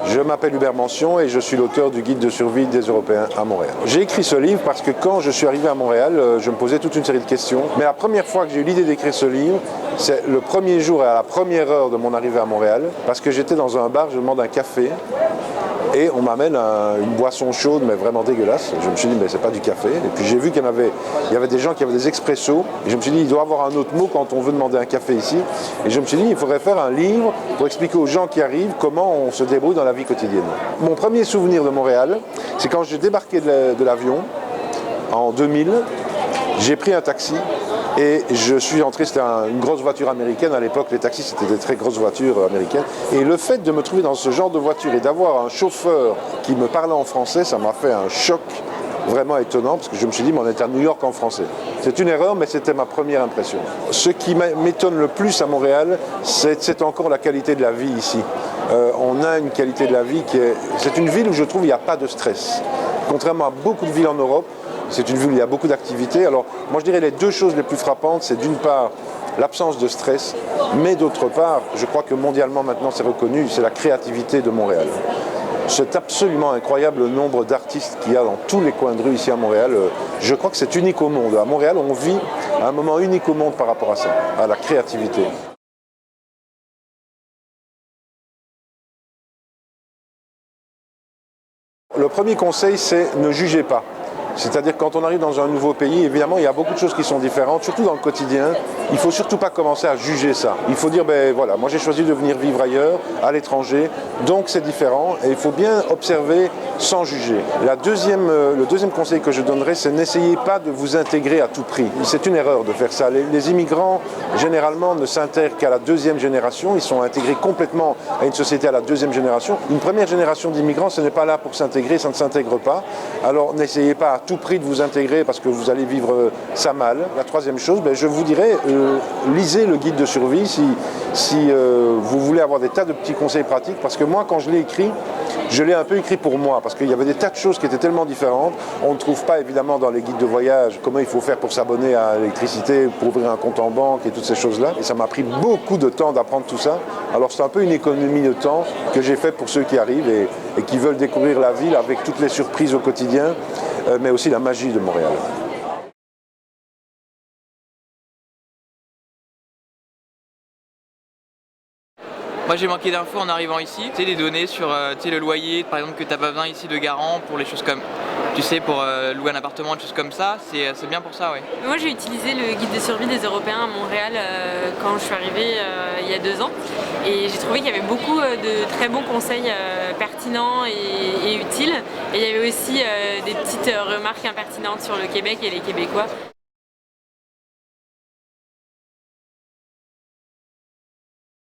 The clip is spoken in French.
Je m'appelle Hubert Mention et je suis l'auteur du guide de survie des Européens à Montréal. J'ai écrit ce livre parce que quand je suis arrivé à Montréal, je me posais toute une série de questions. Mais la première fois que j'ai eu l'idée d'écrire ce livre, c'est le premier jour et à la première heure de mon arrivée à Montréal, parce que j'étais dans un bar, je demande un café. Et on m'amène une boisson chaude, mais vraiment dégueulasse. Je me suis dit, mais c'est pas du café. Et puis j'ai vu qu'il y avait des gens qui avaient des expressos. Et je me suis dit, il doit y avoir un autre mot quand on veut demander un café ici. Et je me suis dit, il faudrait faire un livre pour expliquer aux gens qui arrivent comment on se débrouille dans la vie quotidienne. Mon premier souvenir de Montréal, c'est quand j'ai débarqué de l'avion en 2000. J'ai pris un taxi et je suis entré, c'était une grosse voiture américaine. À l'époque, les taxis, c'était des très grosses voitures américaines. Et le fait de me trouver dans ce genre de voiture et d'avoir un chauffeur qui me parlait en français, ça m'a fait un choc vraiment étonnant, parce que je me suis dit, mais on est à New York en français. C'est une erreur, mais c'était ma première impression. Ce qui m'étonne le plus à Montréal, c'est encore la qualité de la vie ici. On a une qualité de la vie c'est une ville où je trouve il n'y a pas de stress. Contrairement à beaucoup de villes en Europe, c'est une ville où il y a beaucoup d'activités. Alors, moi je dirais les deux choses les plus frappantes, c'est d'une part l'absence de stress, mais d'autre part, je crois que mondialement maintenant c'est reconnu, c'est la créativité de Montréal. C'est absolument incroyable le nombre d'artistes qu'il y a dans tous les coins de rue ici à Montréal. Je crois que c'est unique au monde. À Montréal, on vit à un moment unique au monde par rapport à ça, à la créativité. Le premier conseil, c'est ne jugez pas. C'est-à-dire quand on arrive dans un nouveau pays, évidemment, il y a beaucoup de choses qui sont différentes, surtout dans le quotidien. Il ne faut surtout pas commencer à juger ça. Il faut dire, ben voilà, moi j'ai choisi de venir vivre ailleurs, à l'étranger, donc c'est différent. Et il faut bien observer sans juger. Le deuxième conseil que je donnerais, c'est n'essayez pas de vous intégrer à tout prix. C'est une erreur de faire ça. Les immigrants, généralement, ne s'intègrent qu'à la deuxième génération. Ils sont intégrés complètement à une société à la deuxième génération. Une première génération d'immigrants, ce n'est pas là pour s'intégrer, ça ne s'intègre pas. Alors n'essayez pas à tout prix de vous intégrer parce que vous allez vivre ça mal. La troisième chose, je vous dirais, lisez le guide de survie si vous voulez avoir des tas de petits conseils pratiques, parce que moi, quand je l'ai écrit, je l'ai un peu écrit pour moi, parce qu'il y avait des tas de choses qui étaient tellement différentes. On ne trouve pas évidemment dans les guides de voyage comment il faut faire pour s'abonner à l'électricité, pour ouvrir un compte en banque et toutes ces choses-là. Et ça m'a pris beaucoup de temps d'apprendre tout ça. Alors c'est un peu une économie de temps que j'ai faite pour ceux qui arrivent et qui veulent découvrir la ville avec toutes les surprises au quotidien, mais aussi la magie de Montréal. Moi j'ai manqué d'infos en arrivant ici, tu sais, des données sur le loyer, par exemple que t'as pas besoin ici de garant pour les choses comme, tu sais, pour louer un appartement, des choses comme ça, c'est bien pour ça, ouais. Moi j'ai utilisé le guide de survie des Européens à Montréal quand je suis arrivée il y a 2 ans, et j'ai trouvé qu'il y avait beaucoup de très bons conseils pertinents et utiles, et il y avait aussi des petites remarques impertinentes sur le Québec et les Québécois.